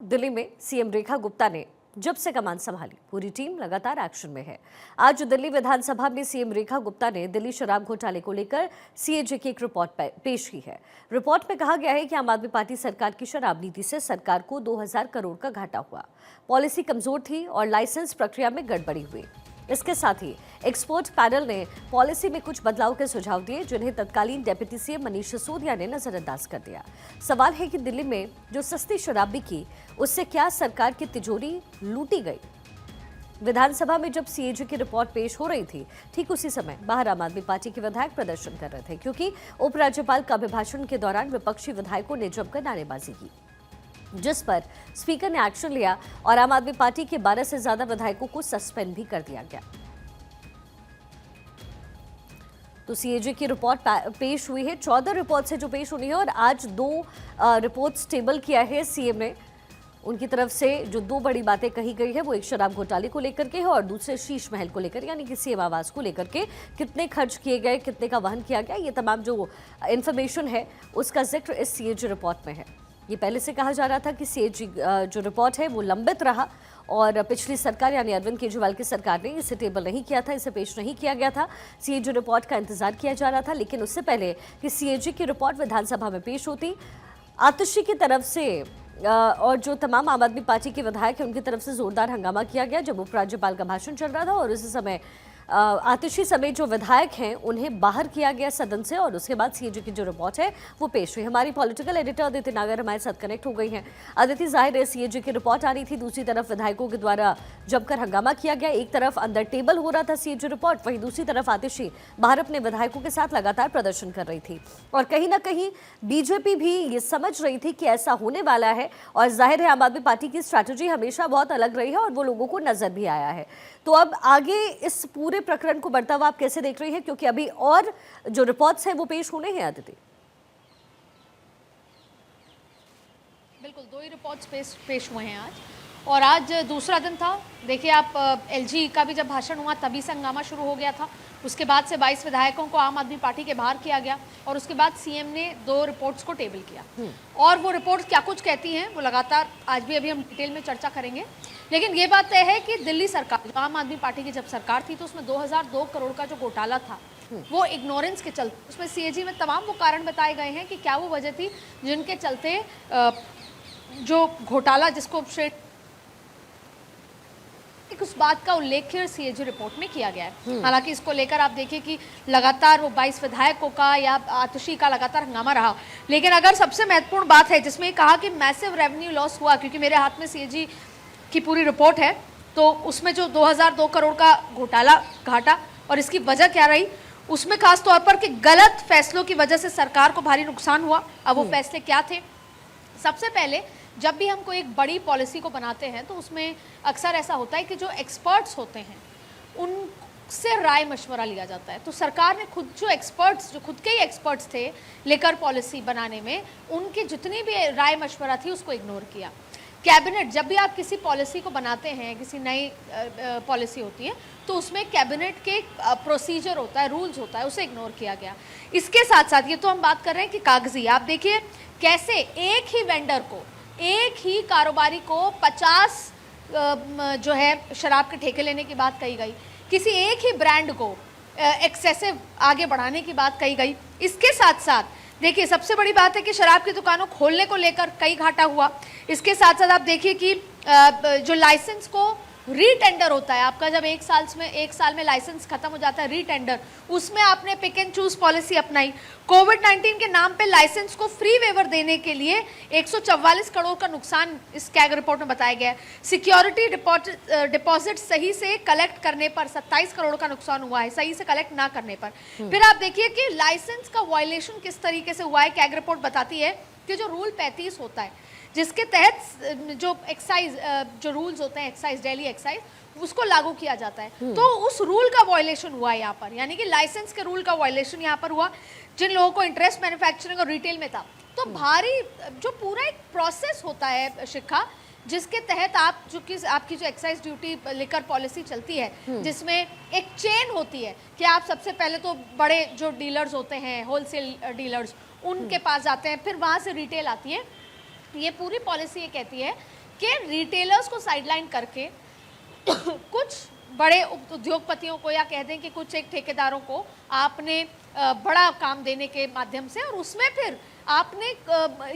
दिल्ली में सीएम रेखा गुप्ता ने जब से कमान संभाली, पूरी टीम लगातार एक्शन में है। आज दिल्ली विधानसभा में सीएम रेखा गुप्ता ने दिल्ली शराब घोटाले को लेकर सीएजी की एक रिपोर्ट पेश की है। रिपोर्ट में कहा गया है कि आम आदमी पार्टी सरकार की शराब नीति से सरकार को 2000 करोड़ का घाटा हुआ, पॉलिसी कमजोर थी और लाइसेंस प्रक्रिया में गड़बड़ी हुई। इसके साथ ही एक्सपर्ट पैनल ने पॉलिसी में कुछ बदलाव के सुझाव दिए, जिन्हें तत्कालीन डेप्यूटी सीएम मनीष सिसोदिया ने नजरअंदाज कर दिया। सवाल है कि दिल्ली में जो सस्ती शराब बिकी, उससे क्या सरकार की तिजोरी लूटी गई? विधानसभा में जब सीएजी की रिपोर्ट पेश हो रही थी, ठीक उसी समय बाहर आम आदमी पार्टी के विधायक प्रदर्शन कर रहे थे, क्योंकि उपराज्यपाल के अभिभाषण के दौरान विपक्षी विधायकों ने जमकर नारेबाजी की, जिस पर स्पीकर ने एक्शन लिया और आम आदमी पार्टी के 12 से ज्यादा विधायकों को सस्पेंड भी कर दिया गया। तो सीएजी की रिपोर्ट पेश हुई है, 14 रिपोर्ट्स है जो पेश होनी है और आज 2 रिपोर्ट्स टेबल किया है सीएम ने। उनकी तरफ से जो 2 बड़ी बातें कही गई है वो एक शराब घोटाले को लेकर के है और दूसरे शीश महल को लेकर, यानी कि सीएम आवास को लेकर के कितने खर्च किए गए, कितने का वहन किया गया, ये तमाम जो इन्फॉर्मेशन है उसका जिक्र इस सीएजी रिपोर्ट में है। ये पहले से कहा जा रहा था कि सीएजी जो रिपोर्ट है वो लंबित रहा और पिछली सरकार यानी अरविंद केजरीवाल की सरकार ने इसे टेबल नहीं किया था, इसे पेश नहीं किया गया था। सीएजी रिपोर्ट का इंतजार किया जा रहा था, लेकिन उससे पहले कि सीएजी की रिपोर्ट विधानसभा में पेश होती, आतिशी की तरफ से और जो तमाम आम आदमी पार्टी के विधायक हैं उनकी तरफ से जोरदार हंगामा किया गया जब उपराज्यपाल का भाषण चल रहा था और उसी समय आतिशी समेत जो विधायक हैं उन्हें बाहर किया गया सदन से और उसके बाद सीएजी की जो रिपोर्ट है वो पेश हुई। हमारी पॉलिटिकल एडिटर अदिति नागर हमारे साथ कनेक्ट हो गई हैं। अदिति, जाहिर है सीएजी की रिपोर्ट आ रही थी, दूसरी तरफ विधायकों के द्वारा जमकर हंगामा किया गया, एक तरफ अंदर टेबल हो रहा था सीएजी रिपोर्ट, वहीं दूसरी तरफ आतिशी बाहर अपने विधायकों के साथ लगातार प्रदर्शन कर रही थी और कहीं ना कहीं बीजेपी भी ये समझ रही थी कि ऐसा होने वाला है और जाहिर है आम आदमी पार्टी की स्ट्रैटेजी हमेशा बहुत अलग रही है और वो लोगों को नजर भी आया है। तो अब आगे इस पूरे प्रकरण को बढ़ता हुआ आप कैसे देख रही हैं, क्योंकि अभी और जो रिपोर्ट्स हैं वो पेश होने हैं? अदिति, बिल्कुल 2 ही रिपोर्ट्स पेश हुए हैं आज और आज दूसरा दिन था। देखिए आप एलजी का भी जब भाषण हुआ तभी से हंगामा शुरू हो गया था, उसके बाद से 22 विधायकों को आम आदमी पार्टी के बाहर किया गया और उसके बाद सीएम ने 2 रिपोर्ट्स को टेबल किया और वो रिपोर्ट्स क्या कुछ कहती हैं वो लगातार आज भी अभी हम डिटेल में चर्चा करेंगे। लेकिन ये बात तय है कि दिल्ली सरकार, आम आदमी पार्टी की जब सरकार थी तो उसमें 2002 करोड़ का जो घोटाला था वो इग्नोरेंस के चलते, उसमें सीएजी में तमाम वो कारण बताए गए हैं कि क्या वो वजह थी जिनके चलते जो घोटाला जिसको उस बात का उल्लेख सीएजी रिपोर्ट में किया गया है। हालांकि इसको लेकर आप देखिए कि लगातार वो 22 विधायकों का या आतिशी का लगातार हंगामा रहा, लेकिन अगर सबसे महत्वपूर्ण बात है जिसमें कहा कि मैसिव रेवेन्यू लॉस हुआ, क्योंकि मेरे हाथ में सीएजी की पूरी रिपोर्ट है, तो उसमें जो 2002 करोड़ का घाटा और इसकी वजह क्या रही, उसमें खास तौर पर कि गलत फैसलों की वजह से सरकार को भारी नुकसान हुआ। अब वो फैसले क्या थे? सबसे पहले जब भी हम कोई एक बड़ी पॉलिसी को बनाते हैं तो उसमें अक्सर ऐसा होता है कि जो एक्सपर्ट्स होते हैं उनसे राय मशवरा लिया जाता है। तो सरकार ने खुद जो खुद के ही एक्सपर्ट्स थे लेकर पॉलिसी बनाने में, उनकी जितनी भी राय मशवरा थी उसको इग्नोर किया। कैबिनेट, जब भी आप किसी पॉलिसी को बनाते हैं, किसी नई पॉलिसी होती है तो उसमें कैबिनेट के प्रोसीजर होता है, रूल्स होता है, उसे इग्नोर किया गया। इसके साथ साथ ये तो हम बात कर रहे हैं कि कागजी, आप देखिए कैसे एक ही वेंडर को, एक ही कारोबारी को 50 जो है शराब के ठेके लेने की बात कही गई, किसी एक ही ब्रांड को एक्सेसिव आगे बढ़ाने की बात कही गई। इसके साथ साथ देखिए सबसे बड़ी बात है कि शराब की दुकानों खोलने को लेकर कई घाटा हुआ। इसके साथ साथ आप देखिए कि जो लाइसेंस को रीटेंडर होता है आपका, जब एक साल में लाइसेंस खत्म हो जाता है, रीटेंडर, उसमें आपने पिक एंड चूज पॉलिसी अपनाई। कोविड-19 के नाम पे लाइसेंस को फ्री वेवर देने के लिए 144 करोड़ का नुकसान इस कैग रिपोर्ट में बताया गया है। सिक्योरिटी डिपॉजिट सही से कलेक्ट करने पर 27 करोड़ का नुकसान हुआ है, सही से कलेक्ट ना करने पर। फिर आप देखिए कि लाइसेंस का वायलेशन किस तरीके से हुआ है। कैग रिपोर्ट बताती है कि जो रूल 35 होता है जिसके तहत जो एक्साइज जो रूल्स होते हैं, एक्साइज, डेली एक्साइज, उसको लागू किया जाता है, तो उस रूल का वायलेशन हुआ है यहाँ पर, यानी कि लाइसेंस के रूल का वायलेशन यहाँ पर हुआ जिन लोगों को इंटरेस्ट मैन्युफैक्चरिंग और रिटेल में था। तो भारी जो पूरा एक प्रोसेस होता है शिखा, जिसके तहत आपकी जो एक्साइज ड्यूटी लिकर पॉलिसी चलती है, जिसमें एक चेन होती है कि आप सबसे पहले तो बड़े जो डीलर्स होते हैं, होलसेल डीलर्स, उनके पास जाते हैं, फिर वहाँ से रिटेल आती है। ये पूरी पॉलिसी ये कहती है कि रिटेलर्स को साइडलाइन करके कुछ बड़े उद्योगपतियों को या कह दें कि कुछ एक ठेकेदारों को आपने बड़ा काम देने के माध्यम से, और उसमें फिर आपने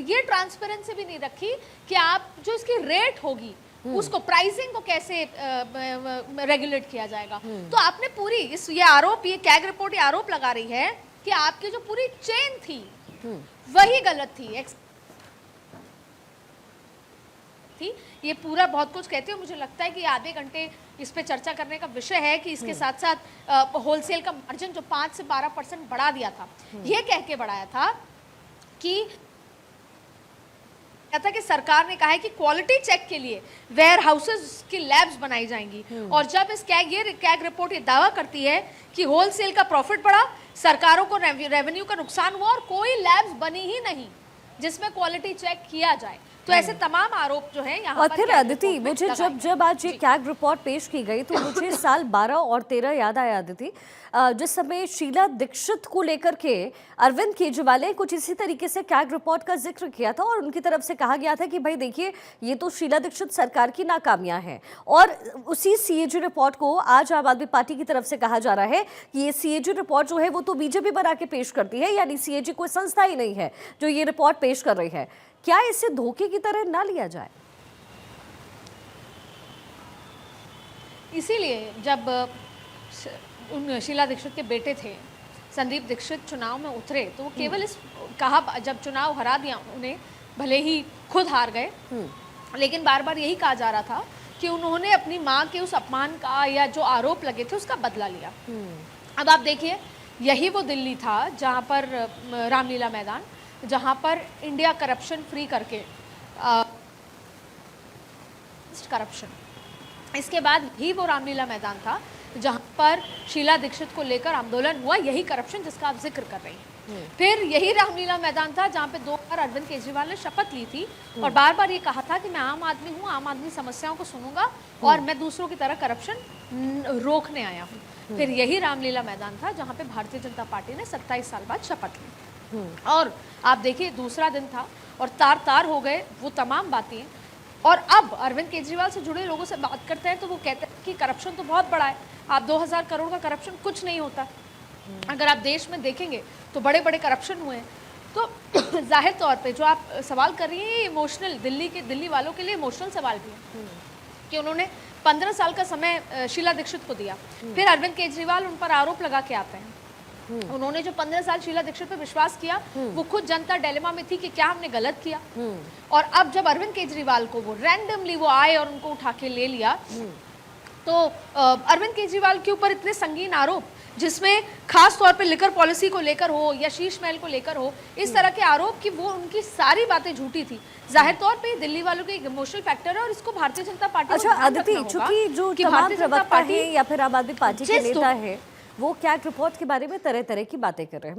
ये ट्रांसपेरेंसी भी नहीं रखी कि आप जो इसकी रेट होगी उसको, प्राइसिंग को कैसे रेगुलेट किया जाएगा। तो आपने पूरी ये आरोप, ये कैग रिपोर्ट ये आरोप लगा रही है कि आपकी जो पूरी चेन थी वही गलत थी। ये पूरा बहुत कुछ कहते हो, मुझे लगता है कि आधे घंटे इस पे चर्चा करने का विषय है कि इसके साथ साथ होलसेल का मार्जिन जो 5 से 12% बढ़ा दिया था, ये कह के बढ़ाया था कि सरकार ने कहा है कि क्वालिटी चेक के लिए वेयर हाउसेस की लैब्स बनाई जाएंगी। और जब इस कैग रिपोर्ट ये दावा करती है कि होलसेल का प्रॉफिट बढ़ा, सरकारों को रेवेन्यू का नुकसान हुआ और कोई लैब्स बनी ही नहीं जिसमें क्वालिटी चेक किया जाए, तो ऐसे तमाम आरोप जो है यहाँ और पर फिर कैग अदिति, रिपोर्ट में मुझे लगाए जब आज ये कैग रिपोर्ट पेश की गई तो मुझे साल 12 और 13 याद आया अदिति, जिस समय शीला दीक्षित को लेकर के अरविंद केजरीवाल ने कुछ इसी तरीके से कैग रिपोर्ट का जिक्र किया था और उनकी तरफ से कहा गया था कि भाई देखिए ये तो शीला दीक्षित सरकार की नाकामियां हैं। और उसी सीएजी रिपोर्ट को आज आम आदमी पार्टी की तरफ से कहा जा रहा है कि ये सीएजी रिपोर्ट जो है वो तो बीजेपी बना के पेश करती है, यानी सीएजी कोई संस्था ही नहीं है जो ये रिपोर्ट पेश कर रही है। क्या इसे धोखे की तरह ना लिया जाए? इसीलिए जब उन शीला दीक्षित के बेटे थे संदीप दीक्षित चुनाव में उतरे तो वो केवल इस कहा, जब चुनाव हरा दिया उन्हें, भले ही खुद हार गए, लेकिन बार बार यही कहा जा रहा था कि उन्होंने अपनी माँ के उस अपमान का या जो आरोप लगे थे उसका बदला लिया। अब आप देखिए, यही वो दिल्ली था जहाँ पर रामलीला मैदान, जहाँ पर इंडिया करप्शन फ्री करके करप्शन, इसके बाद ही वो रामलीला मैदान था जहाँ पर शीला दीक्षित को लेकर आंदोलन हुआ, यही करप्शन जिसका आप जिक्र कर रही हैं। फिर यही रामलीला मैदान था जहाँ पे 2 बार अरविंद केजरीवाल ने शपथ ली थी और बार बार ये कहा था कि मैं आम आदमी हूँ, आम आदमी समस्याओं को सुनूंगा और मैं दूसरों की तरह करप्शन रोकने आया हूँ। फिर यही रामलीला मैदान था जहाँ पे भारतीय जनता पार्टी ने 27 साल बाद शपथ ली। और आप देखिए दूसरा दिन था और तार तार हो गए वो तमाम बातें। और अब अरविंद केजरीवाल से जुड़े लोगों से बात करते हैं तो वो कहते हैं कि करप्शन तो बहुत बड़ा है, आप 2000 करोड़ का करप्शन कुछ नहीं होता। अगर आप देश में देखेंगे तो बड़े बड़े करप्शन हुए हैं। तो जाहिर तौर पे जो आप सवाल कर रही हैं ये इमोशनल, दिल्ली वालों के लिए इमोशनल सवाल भी है कि उन्होंने 15 साल का समय शीला दीक्षित को दिया, फिर अरविंद केजरीवाल उन पर आरोप लगा के आते हैं। उन्होंने जो 15 साल शीला दीक्षित पे विश्वास किया वो खुद जनता डिलेमा में थी कि क्या हमने गलत किया। और अब जब अरविंद केजरीवाल को वो रैंडमली वो आए और उनको उठा के ले लिया, तो अरविंद केजरीवाल के ऊपर इतने संगीन आरोप जिसमें खास तौर पे लिकर पॉलिसी को लेकर हो या शीश महल को लेकर हो, इस तरह के आरोप कि वो उनकी सारी बातें झूठी थी। जाहिर तौर पे दिल्ली वालों के इमोशनल फैक्टर है और इसको भारतीय जनता पार्टी अच्छा अदिति, चूंकि जो तमाम प्रवक्ता है या फिर आम आदमी पार्टी के नेता है वो कैग रिपोर्ट के बारे में तरह तरह की बातें कर रहे हैं।